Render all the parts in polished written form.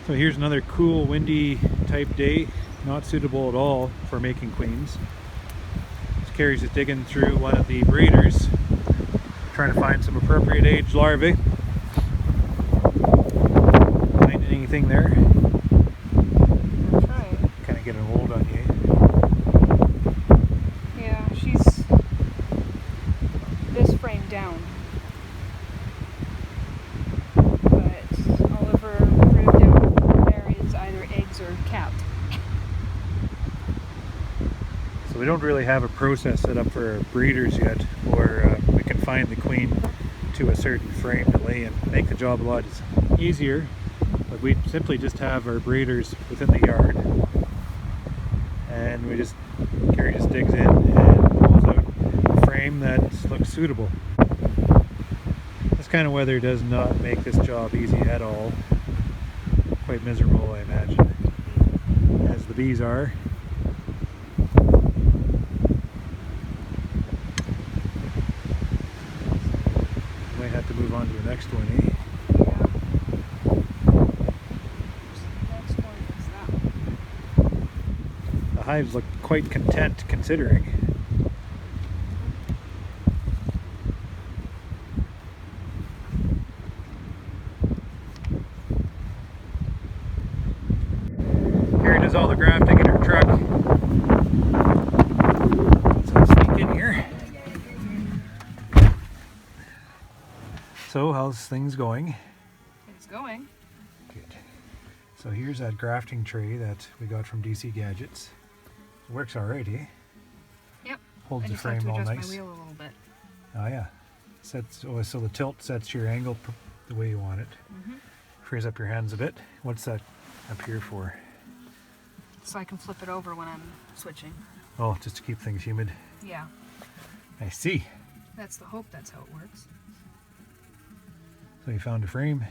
So here's another cool windy type day, not suitable at all for making queens. Carrie's just digging through one of the breeders, trying to find some appropriate age larvae. Find anything there? I'm trying. Kind of getting old on you. Yeah, she's this frame down. But Oliver proved down there is either eggs or capped. So we don't really have a process set up for breeders yet, where we can find the queen to a certain frame to lay and make the job a lot easier. But we simply just have our breeders within the yard, and Carrie just digs in and pulls out a frame that looks suitable. This kind of weather does not make this job easy at all. Quite miserable, I imagine, as the bees are. Might have to move on to the next one, eh? Yeah. Next one is that one. The hives look quite content considering. Carrie does all the grafting in her truck. So I'll sneak in here. So how's things going? It's going. Good. So here's that grafting tray that we got from DC Gadgets. It works alright, eh? Yep. Holds I the just have frame to all adjust nice. my wheel a little bit. Oh yeah. So the tilt sets your angle the way you want it. Frees up your hands a bit. What's that up here for? So I can flip it over when I'm switching. Oh, just to keep things humid. Yeah. I see. That's the hope that's how it works. So you found a frame.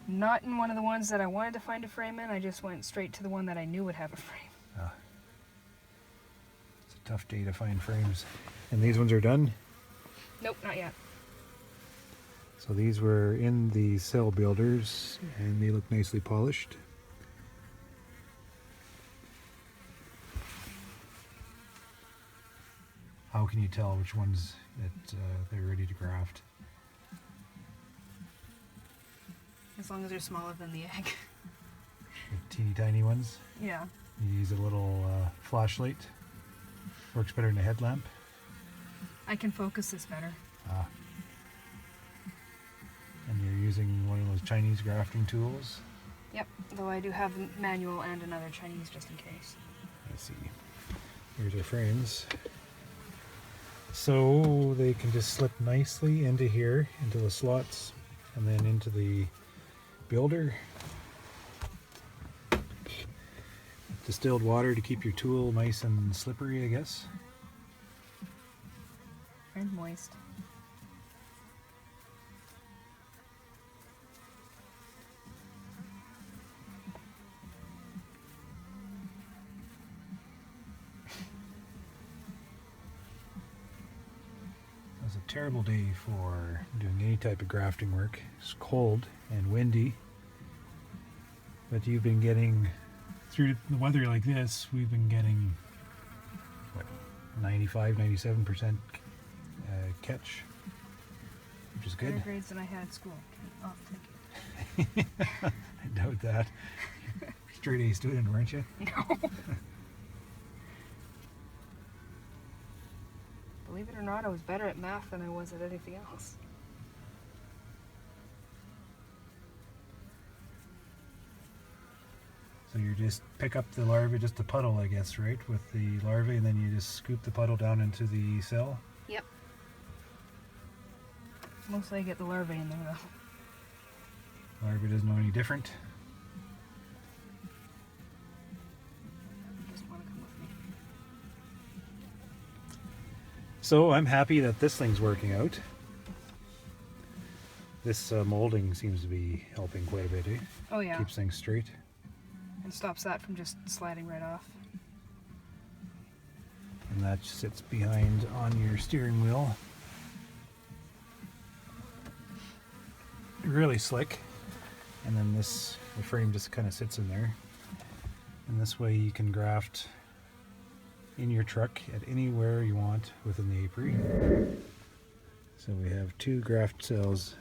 Not in one of the ones that I wanted to find a frame in. I just went straight to the one that I knew would have a frame. It's a tough day to find frames. And these ones are done? Nope, not yet. So these were in the cell builders and they look nicely polished. How can you tell which ones that they're ready to graft? As long as they're smaller than the egg. The teeny tiny ones? Yeah. You use a little flashlight. Works better than a headlamp. I can focus this better. And you're using one of those Chinese grafting tools. Yep, though I do have a manual and another Chinese just in case. I see. Here's our frames. So they can just slip nicely into here, into the slots, and then into the builder. Distilled water to keep your tool nice and slippery, I guess. And moist. It was a terrible day for doing any type of grafting work. It's cold and windy. But you've been getting, through the weather like this, we've been getting, what, 95, 97% catch, which is good. Better grades than I had at school. Oh, thank you. I doubt that. Straight A student, weren't you? No. Believe it or not, I was better at math than I was at anything else. So you just pick up the larvae, just a puddle, I guess, right? With the larvae, and then you just scoop the puddle down into the cell? Yep. Mostly I get the larvae in there though. Larvae doesn't know any different. You just want to come with me. So I'm happy that this thing's working out. This molding seems to be helping quite a bit, eh? Oh yeah. Keeps things straight. And stops that from just sliding right off. And that sits behind on your steering wheel. Really slick. And then the frame just kind of sits in there. And this way you can graft in your truck at anywhere you want within the apiary. So we have 2 graft cells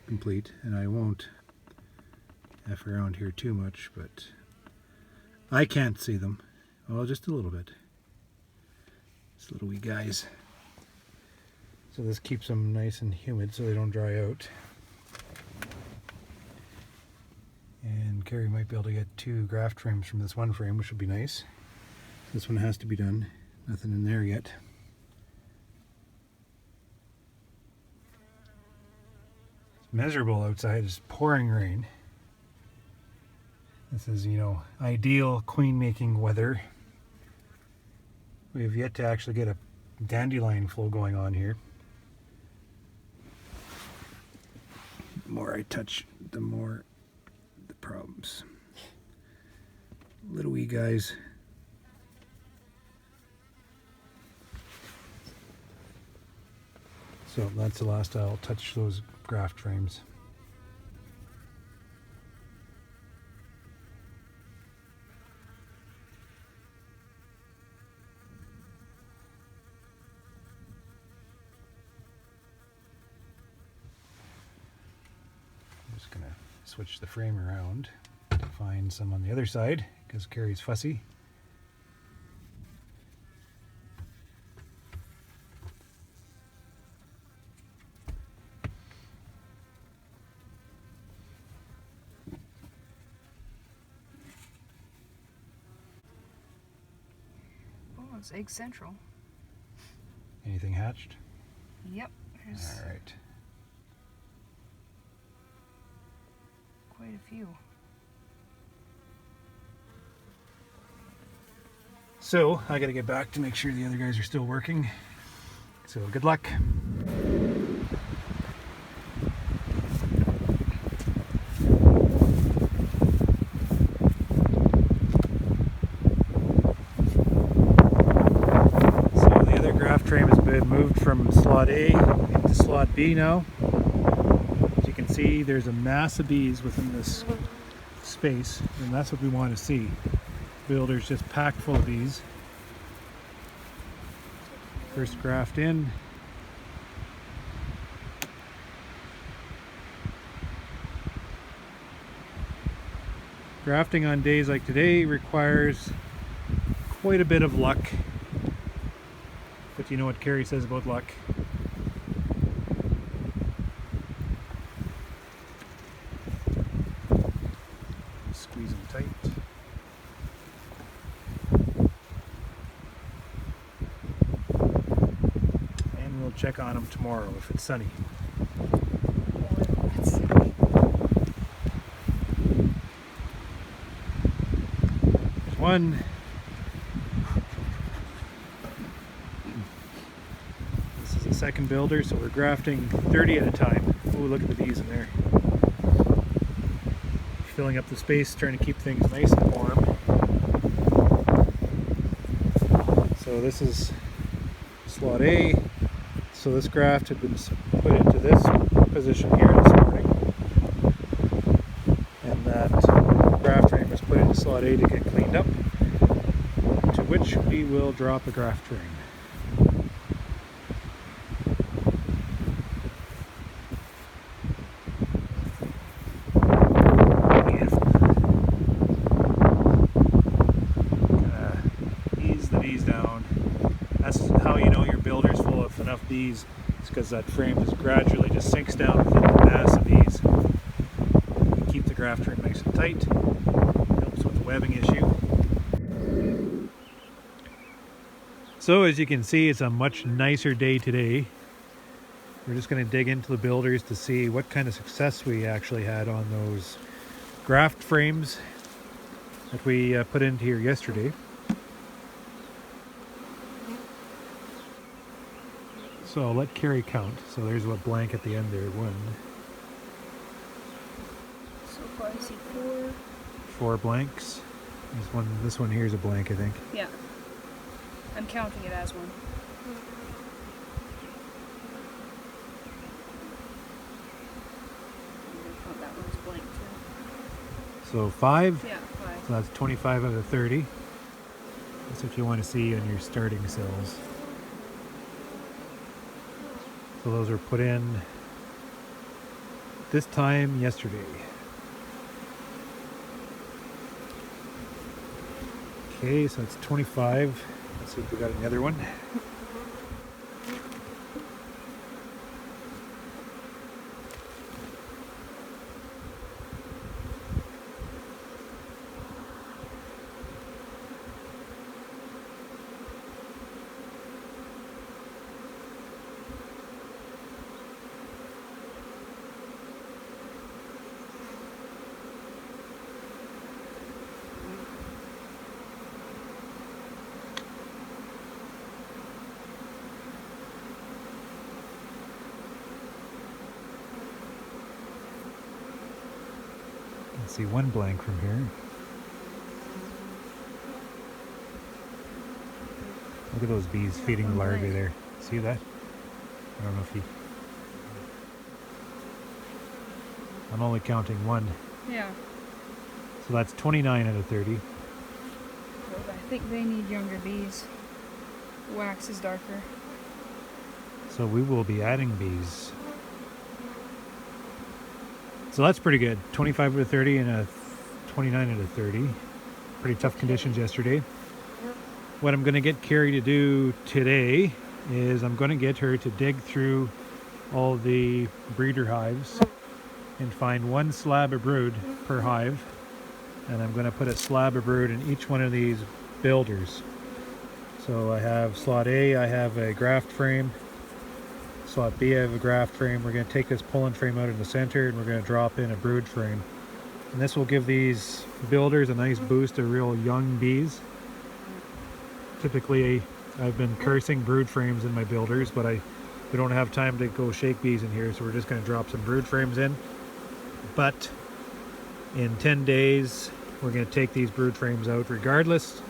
complete, and I won't F around here too much, but I can't see them. Well, just a little bit. These little wee guys. So this keeps them nice and humid so they don't dry out. And Carrie might be able to get 2 graft frames from this one frame, which would be nice. This one has to be done. Nothing in there yet. It's miserable outside. It's pouring rain. This is, you know, ideal queen making weather. We have yet to actually get a dandelion flow going on here. The more I touch, the more the problems. Little wee guys. So that's the last I'll touch those graft frames. I'm just gonna switch the frame around to find some on the other side because Carrie's fussy. Oh, it's Egg Central. Anything hatched? Yep, there's All right. quite a few. So I gotta get back to make sure the other guys are still working. So good luck. Frame has been moved from slot A into slot B now. As you can see, there's a mass of bees within this space, and that's what we want to see. The builder's just packed full of bees. First graft in. Grafting on days like today requires quite a bit of luck. But you know what Carrie says about luck. Squeeze them tight. And we'll check on them tomorrow if it's sunny. There's one. Second builder, so we're grafting 30 at a time. Oh, look at the bees in there. Filling up the space, trying to keep things nice and warm. So this is slot A. So this graft had been put into this position here this morning. And that graft frame was put into slot A to get cleaned up, to which we will drop a graft frame. Bees, it's because that frame just gradually just sinks down within the mass of bees. You keep the graft frame nice and tight, helps with the webbing issue. So as you can see, it's a much nicer day today. We're just going to dig into the builders to see what kind of success we actually had on those graft frames that we put into here yesterday. So I'll let Carrie count. So there's what blank at the end there, 1. So far I see 4. 4 blanks. This one here is a blank, I think. Yeah. I'm counting it as one. Oh, that one's blank too. So 5. Yeah, 5. So that's 25 out of 30. That's what you want to see on your starting cells. So those were put in this time yesterday. Okay, so it's 25. Let's see if we got another one. Let's see one blank from here. Look at those bees feeding the larvae there. See that? I don't know if you... I'm only counting one. Yeah. So that's 29 out of 30. I think they need younger bees. The wax is darker. So we will be adding bees. So that's pretty good. 25 out of 30 and a 29 out of 30. Pretty tough conditions yesterday. What I'm going to get Carrie to do today is I'm going to get her to dig through all the breeder hives and find one slab of brood per hive. And I'm going to put a slab of brood in each one of these builders. So I have slot A, I have a graft frame. Slot B, I have a graft frame. We're going to take this pulling frame out in the center and we're going to drop in a brood frame. And this will give these builders a nice boost of real young bees. Typically, I've been cursing brood frames in my builders, but we don't have time to go shake bees in here, so we're just going to drop some brood frames in. But in 10 days, we're going to take these brood frames out regardless.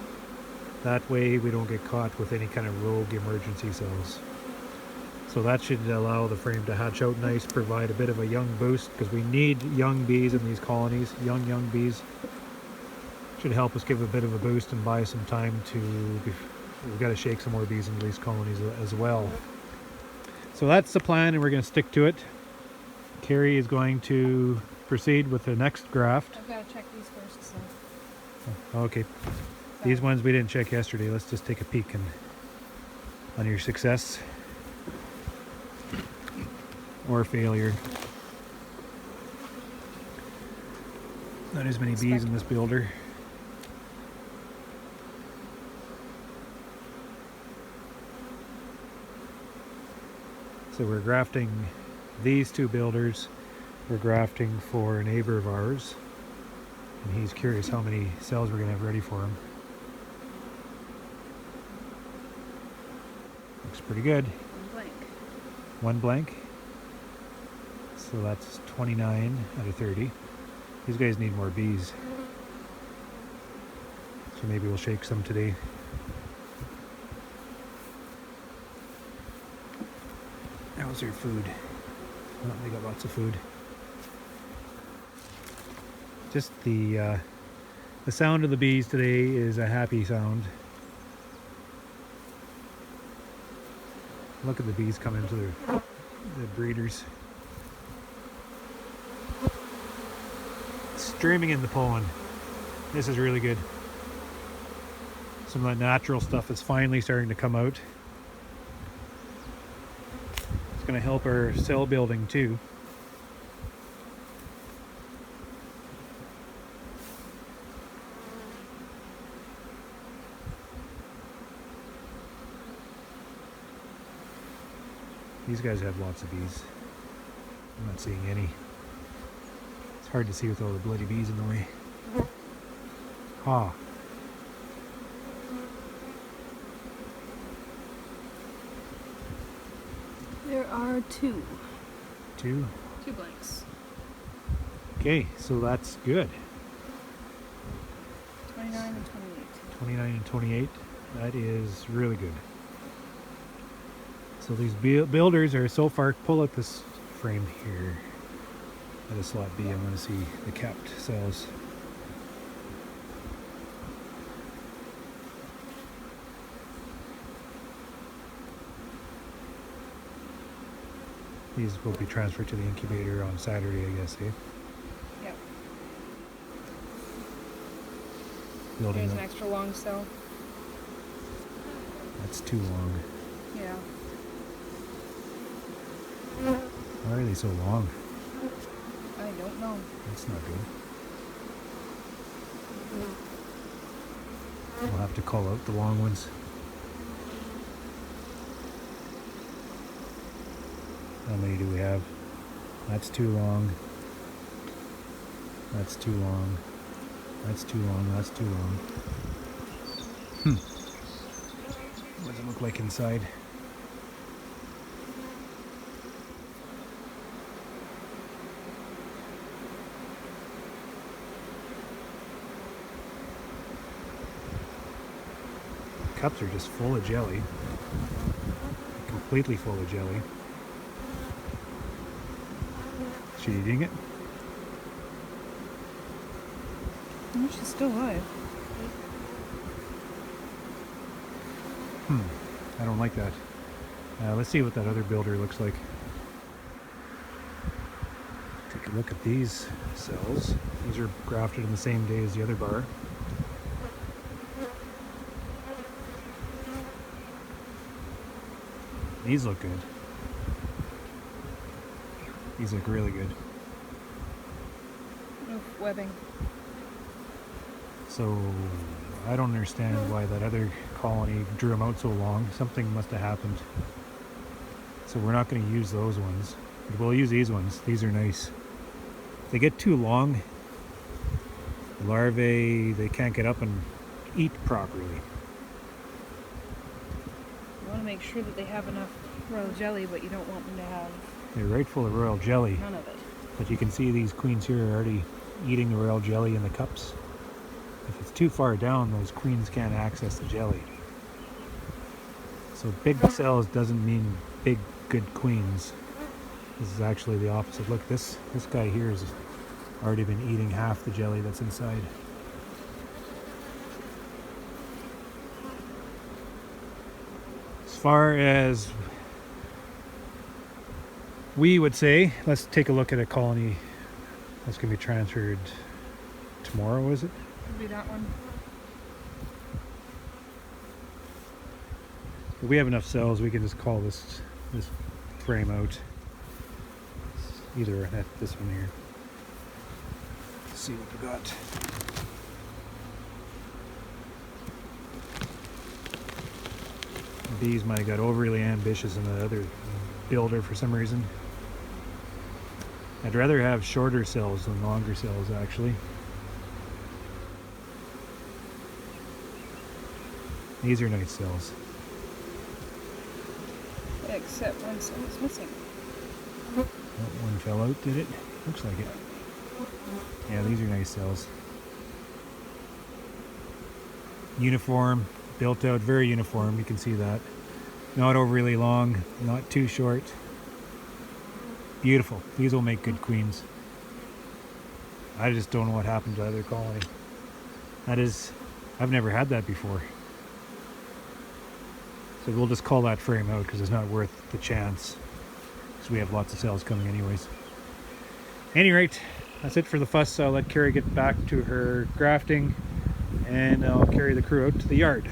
That way we don't get caught with any kind of rogue emergency cells. So that should allow the frame to hatch out nice, provide a bit of a young boost, because we need young bees in these colonies. Young bees should help us give a bit of a boost and buy some time to... We've got to shake some more bees into these colonies as well. So that's the plan, and we're going to stick to it. Carrie is going to proceed with the next graft. I've got to check these first. So. Okay. These ones we didn't check yesterday. Let's just take a peek on your success or failure. Not as many bees in this builder. So we're grafting these two builders. We're grafting for a neighbor of ours, and he's curious how many cells we're going to have ready for him. Looks pretty good. One blank. So that's 29 out of 30. These guys need more bees. So maybe we'll shake some today. How's their food? Oh, they got lots of food. Just the sound of the bees today is a happy sound. Look at the bees coming to the breeders. Streaming in the pollen. This is really good. Some of that natural stuff is finally starting to come out. It's going to help our cell building too. These guys have lots of bees. I'm not seeing any. It's hard to see with all the bloody bees in the way. Ah. There are two. Two? 2 blanks. Okay, so that's good. 29 and 28. 29 and 28. That is really good. So these builders are so far, pull up this frame here at a slot B. I want to see the capped cells. These will be transferred to the incubator on Saturday, I guess, eh? Yep. Building There's up. an extra long cell. That's too long. Yeah. Why are they so long? I don't know. That's not good. We'll have to call out the long ones. How many do we have? That's too long. That's too long. That's too long. That's too long. What does it look like inside? Cups are just full of jelly. Completely full of jelly. Is she eating it? Oh, she's still alive. I don't like that. Let's see what that other builder looks like. Take a look at these cells. These are grafted on the same day as the other bar. These look good. These look really good. No webbing. So I don't understand why that other colony drew them out so long. Something must have happened. So we're not going to use those ones. We'll use these ones. These are nice. If they get too long, the larvae, they can't get up and eat properly. You want to make sure that they have enough royal jelly, but you don't want them to have They're right full of royal jelly. none of it. But you can see these queens here are already eating the royal jelly in the cups. If it's too far down, those queens can't access the jelly. So big cells doesn't mean big, good queens. This is actually the opposite. Look, this guy here has already been eating half the jelly that's inside. As far as we would say, let's take a look at a colony that's going to be transferred tomorrow, is it? Maybe that one. If we have enough cells, we can just call this frame out. Either this one here. Let's see what we got. These might have got overly ambitious in the other builder for some reason. I'd rather have shorter cells than longer cells, actually. These are nice cells. Except one cell is missing. Oh, one fell out, did it? Looks like it. Yeah, these are nice cells. Uniform, built out, very uniform, you can see that. Not overly long, not too short. Beautiful. These will make good queens. I just don't know what happened to the other colony. I've never had that before. So we'll just call that frame out because it's not worth the chance. Because we have lots of cells coming anyways. Any rate, that's it for the fuss. I'll let Carrie get back to her grafting and I'll carry the crew out to the yard.